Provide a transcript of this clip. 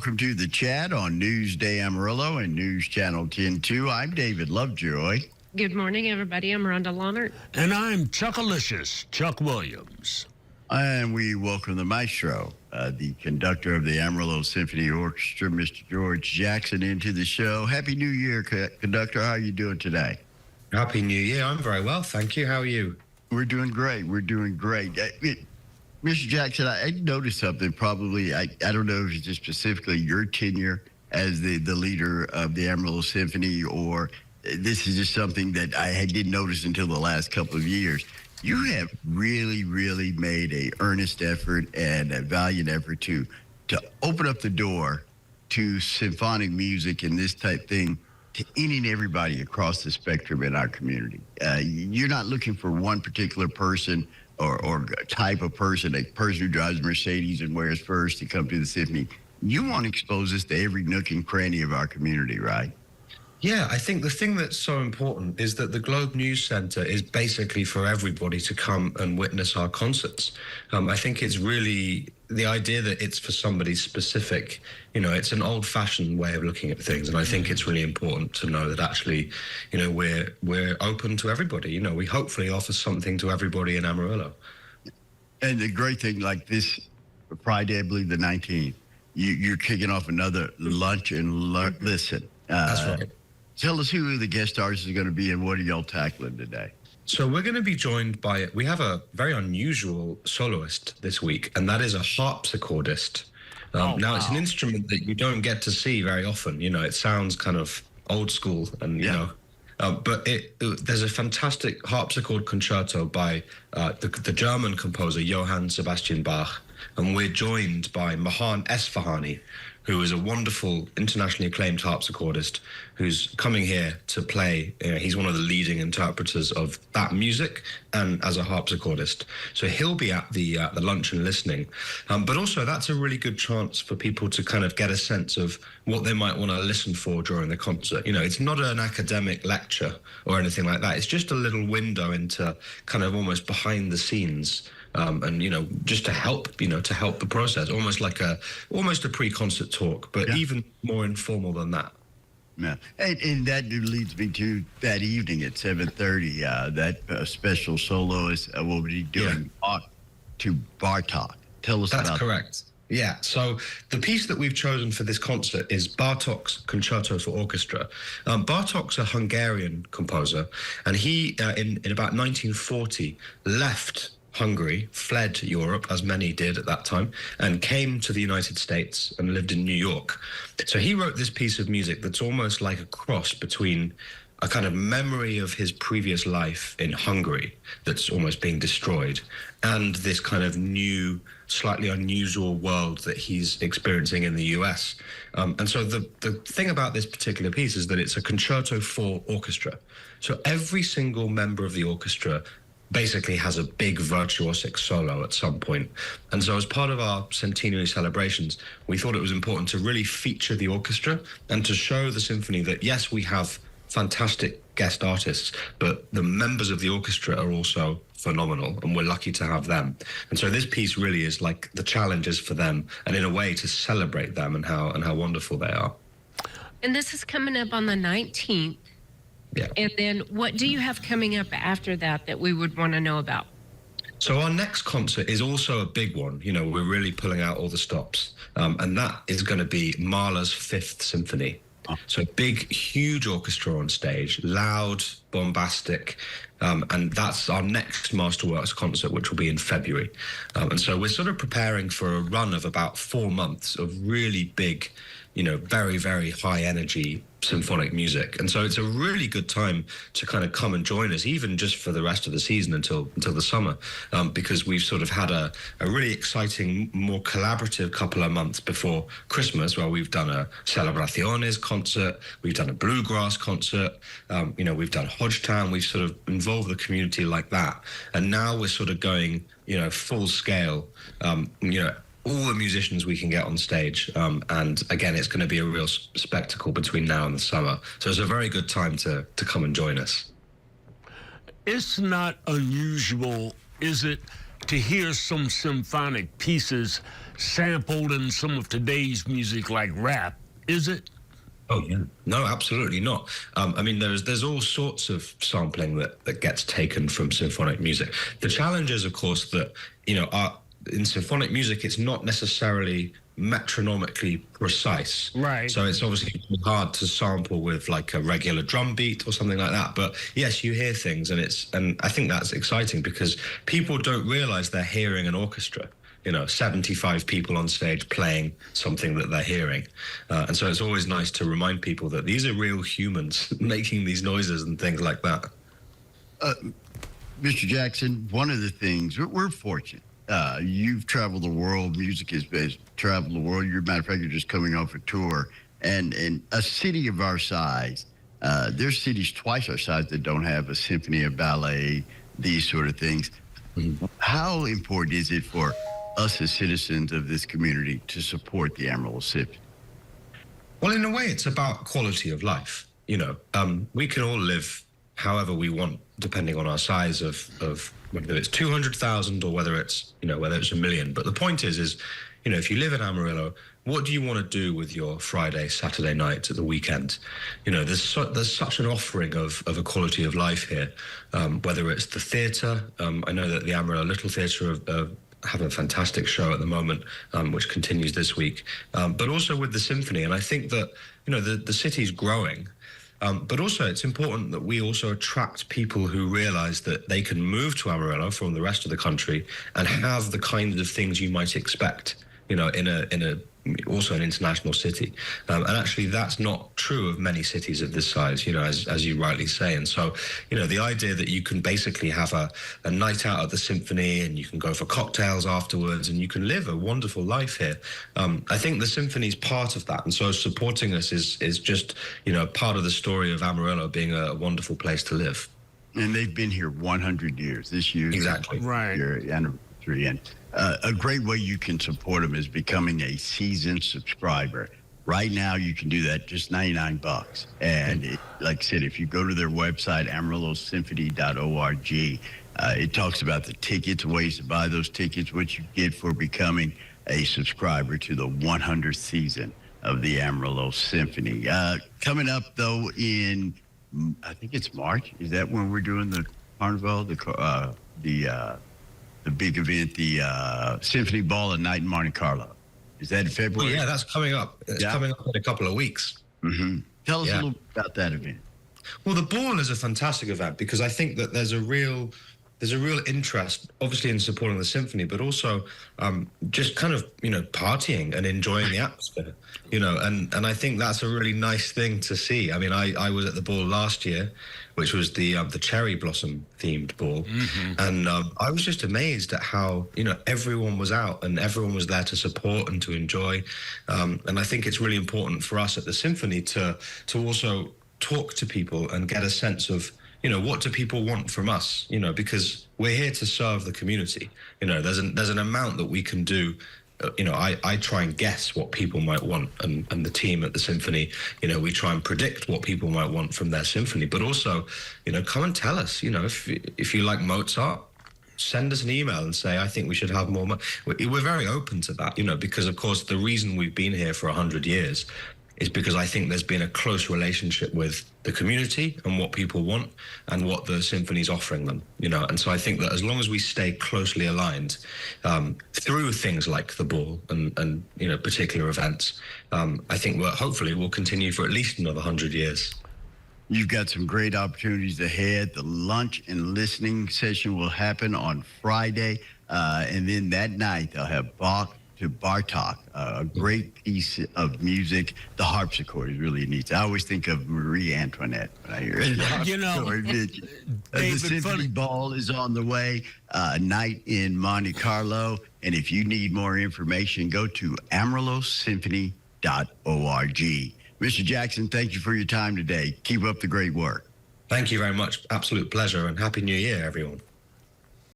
Welcome to the chat on Newsday Amarillo and News Channel 10-2. I'm David Lovejoy. Good morning, everybody. I'm Rhonda Lawnert. And I'm Chuckalicious, Chuck Williams. And we welcome the maestro, the conductor of the Amarillo Symphony Orchestra, Mr. George Jackson, into the show. Happy New Year, conductor. How are you doing today? Happy New Year. I'm very well, thank you. How are you? We're doing great. We're doing great. Mr. Jackson, I noticed something probably, I don't know if it's just specifically your tenure as the leader of the Amarillo Symphony, or this is just something that I didn't notice until the last couple of years. You have really, really made a earnest effort and a valiant effort to open up the door to symphonic music and this type thing to any and everybody across the spectrum in our community. You're not looking for one particular person or type of person, a person who drives a Mercedes and wears furs to come to the symphony. You want to expose this to every nook and cranny of our community, right? Yeah, I think the thing that's so important is that the Globe News Centre is basically for everybody to come and witness our concerts. I think it's really the idea that it's for somebody specific. You know, it's an old-fashioned way of looking at things, and I think it's really important to know that actually, you know, we're open to everybody. You know, we hopefully offer something to everybody in Amarillo. And the great thing, like this Friday, I believe the 19th, you're kicking off another lunch and listen. That's right. Tell us who the guest artists are going to be and what are y'all tackling today? So we're going to be joined by, we have a very unusual soloist this week, and that is a harpsichordist. Now, it's an instrument that you don't get to see very often. You know, it sounds kind of old school, and, you know, but there's a fantastic harpsichord concerto by the German composer Johann Sebastian Bach, and we're joined by Mahan Esfahani, who is a wonderful, internationally acclaimed harpsichordist who's coming here to play. He's one of the leading interpreters of that music and as a harpsichordist. So he'll be at the lunch and listening. But also that's a really good chance for people to kind of get a sense of what they might want to listen for during the concert. You know, it's not an academic lecture or anything like that. It's just a little window into kind of almost behind the scenes. And, you know, just to help the process, almost a pre-concert talk, but even more informal than that. Yeah. And that leads me to that evening at 7:30, that special soloist will be doing to Bartok. Tell us about that. That's correct. Yeah, so the piece that we've chosen for this concert is Bartok's Concerto for Orchestra. Bartok's a Hungarian composer, and he, in about 1940, left Hungary, fled Europe, as many did at that time, and came to the United States and lived in New York. So he wrote this piece of music that's almost like a cross between a kind of memory of his previous life in Hungary that's almost being destroyed, and this kind of new, slightly unusual world that he's experiencing in the US. And so the thing about this particular piece is that it's a concerto for orchestra. So every single member of the orchestra basically has a big virtuosic solo at some point. And so as part of our centenary celebrations, we thought it was important to really feature the orchestra and to show the symphony that, yes, we have fantastic guest artists, but the members of the orchestra are also phenomenal, and we're lucky to have them. And so this piece really is like the challenges for them, and in a way to celebrate them and how wonderful they are. And this is coming up on the 19th. Yeah. And then what do you have coming up after that we would want to know about? So our next concert is also a big one. You know, we're really pulling out all the stops. And that is going to be Mahler's Fifth Symphony. So big, huge orchestra on stage, loud, bombastic. And that's our next Masterworks concert, which will be in February. And so we're sort of preparing for a run of about 4 months of really big, you know, very, very high energy symphonic music. And so it's a really good time to kind of come and join us, even just for the rest of the season until the summer, because we've sort of had a really exciting, more collaborative couple of months before Christmas, where we've done a Celebraciones concert, we've done a bluegrass concert, you know, we've done Hodgetown, we've sort of involved the community like that. And now we're sort of going, you know, full scale, you know, all the musicians we can get on stage. And again, it's going to be a real spectacle between now and the summer. So it's a very good time to come and join us. It's not unusual, is it, to hear some symphonic pieces sampled in some of today's music like rap, is it? Oh yeah, no, absolutely not. I mean, there's all sorts of sampling that gets taken from symphonic music. The challenge is, of course, that in symphonic music, it's not necessarily metronomically precise. Right. So it's obviously hard to sample with like a regular drum beat or something like that. But yes, you hear things, and I think that's exciting because people don't realize they're hearing an orchestra. 75 people on stage playing something that they're hearing. And so it's always nice to remind people that these are real humans making these noises and things like that. Mr. Jackson, one of the things, we're fortunate. You've traveled the world. Music has traveled the world. Matter of fact, you're just coming off a tour. And in a city of our size, there's cities twice our size that don't have a symphony, a ballet, these sort of things. Mm-hmm. How important is it for us as citizens of this community to support the Amarillo Symphony? Well, in a way, it's about quality of life. We can all live however we want, depending on our size of whether it's 200,000 or whether it's a million. But the point is if you live in Amarillo, what do you want to do with your Friday, Saturday night at the weekend? There's such an offering of a quality of life here, whether it's the theatre. I know that the Amarillo Little Theatre have a fantastic show at the moment, which continues this week, but also with the symphony. And I think that, the city's growing, but also it's important that we also attract people who realize that they can move to Amarillo from the rest of the country and have the kinds of things you might expect, in a also an international city. And actually that's not true of many cities of this size, as you rightly say. And so, the idea that you can basically have a night out at the symphony and you can go for cocktails afterwards and you can live a wonderful life here. I think the symphony is part of that. And so supporting us is just, part of the story of Amarillo being a wonderful place to live. And they've been here 100 years this year. Exactly. Right. Your anniversary. And a great way you can support them is becoming a seasoned subscriber. Right now, you can do that just $99. And like I said, if you go to their website, amarillosymphony.org, it talks about the tickets, ways to buy those tickets, what you get for becoming a subscriber to the 100th season of the Amarillo Symphony. Coming up, though, in, I think it's March. Is that when we're doing the Carnival, the big event, the Symphony Ball at Night in Monte Carlo? Is that in February? Well, yeah, that's coming up. It's coming up in a couple of weeks. Mm-hmm. Tell us a little bit about that event. Well, the Ball is a fantastic event because I think that there's a real interest, obviously, in supporting the symphony, but also just kind of, partying and enjoying the atmosphere, and I think that's a really nice thing to see. I mean, I was at the Ball last year, which was the cherry blossom themed ball. Mm-hmm. And I was just amazed at how, everyone was out and everyone was there to support and to enjoy. And I think it's really important for us at the symphony to also talk to people and get a sense of, what do people want from us? Because we're here to serve the community. There's an amount that we can do. I try and guess what people might want, and the team at the symphony, we try and predict what people might want from their symphony. But also, come and tell us, if you like Mozart, send us an email and say, I think we should have more. We're very open to that, because of course the reason we've been here for 100 years is because I think there's been a close relationship with the community and what people want and what the symphony's offering them, And so I think that as long as we stay closely aligned through things like the Ball and particular events, I think hopefully we'll continue for at least another 100 years. You've got some great opportunities ahead. The lunch and listening session will happen on Friday. And then that night they'll have Bach to Bartok, a great piece of music. The harpsichord is really neat. I always think of Marie Antoinette when I hear it. The Symphony Ball is on the way. Night in Monte Carlo. And if you need more information, go to amarillosymphony.org. Mr. Jackson, thank you for your time today. Keep up the great work. Thank you very much. Absolute pleasure, and Happy New Year, everyone.